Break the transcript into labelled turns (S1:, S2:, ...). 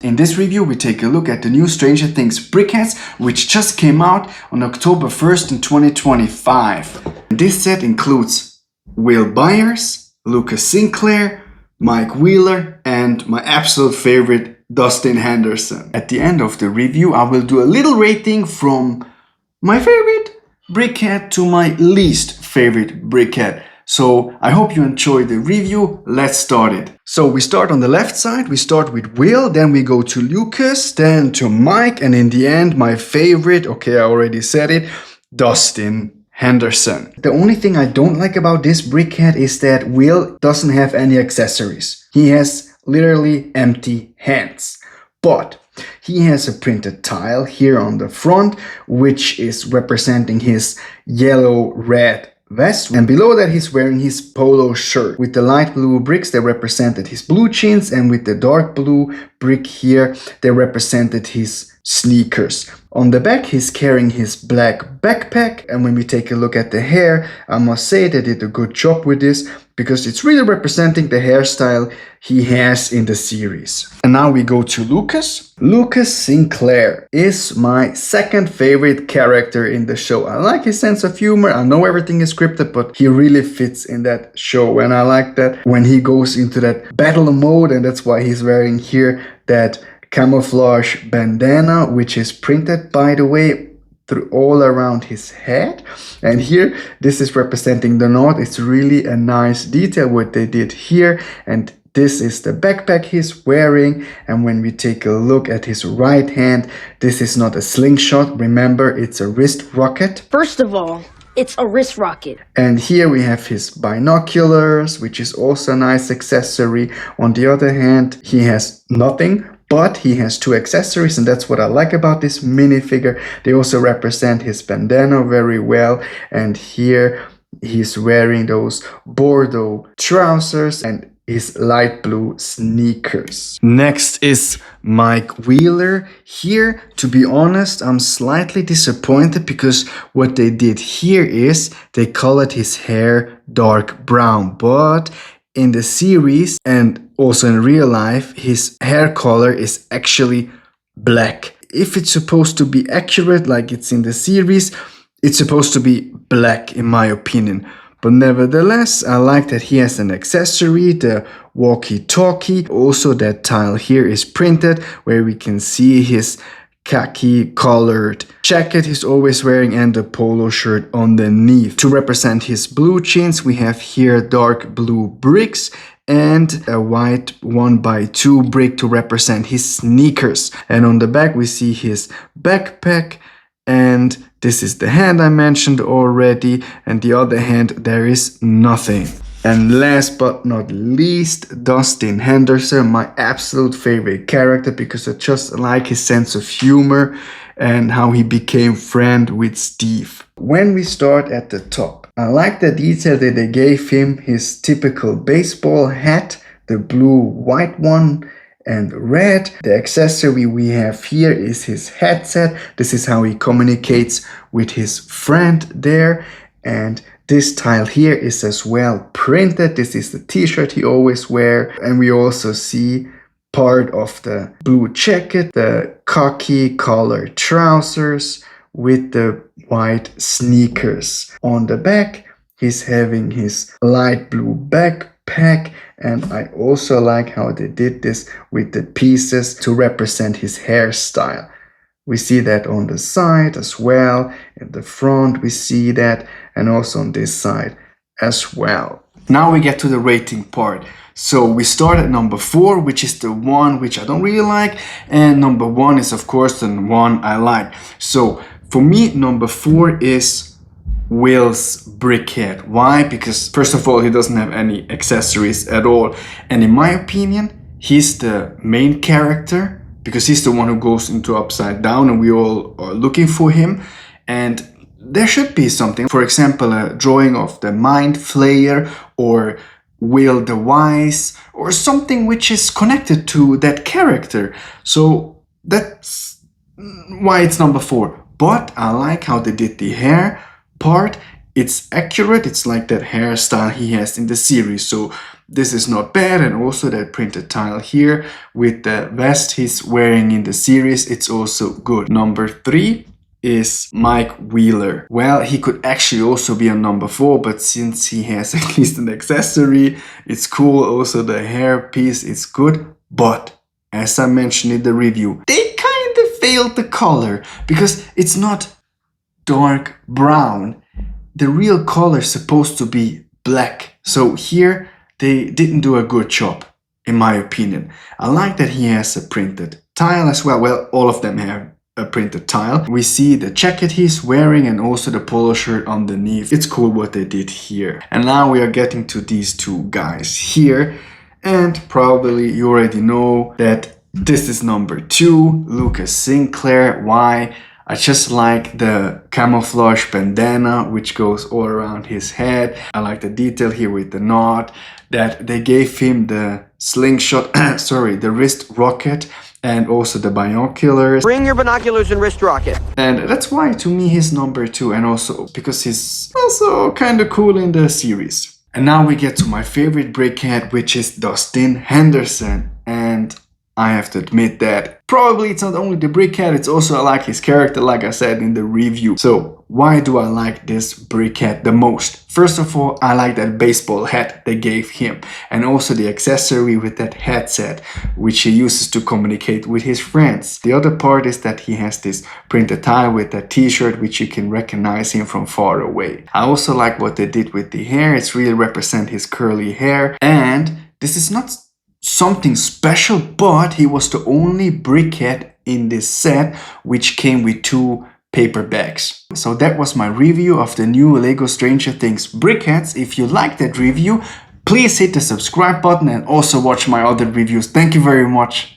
S1: In this review we take a look at the new Stranger Things BrickHeadz, which just came out on October 1st in 2025. This set includes Will Byers, Lucas Sinclair, Mike Wheeler, and my absolute favorite Dustin Henderson. At the end of the review I will do a little rating from my favorite BrickHeadz to my least favorite BrickHeadz. So I hope you enjoyed the review. Let's start it. So we start on the left side. We start with Will, then we go to Lucas, then to Mike, and in the end my favorite, okay, I already said it, Dustin Henderson. The only thing I don't like about this BrickHeadz is that Will doesn't have any accessories. He has literally empty hands. But he has a printed tile here on the front, which is representing his yellow-red vest, and below that he's wearing his polo shirt. With the light blue bricks they represented his blue jeans, and with the dark blue brick here they represented his sneakers. On the back he's carrying his black backpack, and when we take a look at the hair, I must say they did a good job with this because it's really representing the hairstyle he has in the series. And now we go to Lucas. Lucas Sinclair is my second favorite character in the show. I like his sense of humor. I know everything is scripted, but he really fits in that show, and I like that when he goes into that battle mode, and that's why he's wearing here that camouflage bandana, which is printed, by the way, through all around his head. And here this is representing the knot. It's really a nice detail what they did here. And this is the backpack he's wearing, and when we take a look at his right hand, this is not a slingshot, remember, it's a wrist rocket.
S2: First of all, it's a wrist rocket.
S1: And here we have his binoculars, which is also a nice accessory. On the other hand, he has nothing, but he has two accessories, and that's what I like about this minifigure. They also represent his bandana very well, and here he's wearing those Bordeaux trousers and his light blue sneakers. Next is Mike Wheeler. Here, to be honest, I'm slightly disappointed because what they did here is they colored his hair dark brown, but in the series and also in real life, his hair color is actually black. If it's supposed to be accurate like it's in the series, it's supposed to be black in my opinion. But nevertheless, I like that he has an accessory, the walkie-talkie. Also that tile here is printed where we can see his khaki colored jacket he's always wearing and the polo shirt underneath. To represent his blue jeans, we have here dark blue bricks and a white 1x2 brick to represent his sneakers. And on the back we see his backpack, and this is the hand I mentioned already, and the other hand there is nothing. And last but not least, Dustin Henderson, my absolute favorite character because I just like his sense of humor and how he became friend with Steve. When we start at the top, I like the detail that they gave him his typical baseball hat, the blue, white one, and red. The accessory we have here is his headset. This is how he communicates with his friend there. And this tile here is as well printed. This is the t-shirt he always wears. And we also see part of the blue jacket, the khaki colored trousers with the white sneakers. On the back, he's having his light blue backpack, and I also like how they did this with the pieces to represent his hairstyle. We see that on the side as well, in the front we see that, and also on this side as well. Now we get to the rating part. So we start at number 4, which is the one which I don't really like, and number 1 is of course the one I like. So for me, number 4 is Will's BrickHeadz. Why? Because first of all, he doesn't have any accessories at all, and in my opinion he's the main character because he's the one who goes into Upside Down and we all are looking for him. And there should be something, for example a drawing of the Mind Flayer or Will the Wise or something which is connected to that character. So that's why it's number 4. But I like how they did the hair part. it's accurate. It's like that hairstyle he has in the series. So this is not bad. And also that printed tile here with the vest he's wearing in the series, it's also good. Number 3 is Mike Wheeler. Well, he could actually also be on number 4, but since he has at least an accessory, it's cool. Also the hair piece is good, but as I mentioned in the review, they kind of failed the color because it's not dark brown. The real color is supposed to be black. So here they didn't do a good job, in my opinion. I like that he has a printed tile as well. Well, all of them have a printed tile. We see the jacket he's wearing and also the polo shirt underneath. It's cool what they did here. And now we are getting to these two guys here. And probably you already know that this is number 2, Lucas Sinclair. Why? I just like the camouflage bandana which goes all around his head. I like the detail here with the knot, that they gave him the slingshot, the wrist rocket, and also the binoculars.
S3: Bring your binoculars and wrist rocket.
S1: And that's why to me he's number 2, and also because he's also kind of cool in the series. And now we get to my favorite brickhead, which is Dustin Henderson. And I have to admit that probably it's not only the brickhead, it's also I like his character, like I said in the review. So why do I like this brickhead the most? First of all, I like that baseball hat they gave him, and also the accessory with that headset which he uses to communicate with his friends. The other part is that he has this printed tie with that t-shirt which you can recognize him from far away. I also like what they did with the hair. It's really represent his curly hair, and this is not something special, but he was the only brickhead in this set which came with 2 paper bags. So that was my review of the new LEGO Stranger Things BrickHeadz. If you liked that review, please hit the subscribe button and also watch my other reviews. Thank you very much.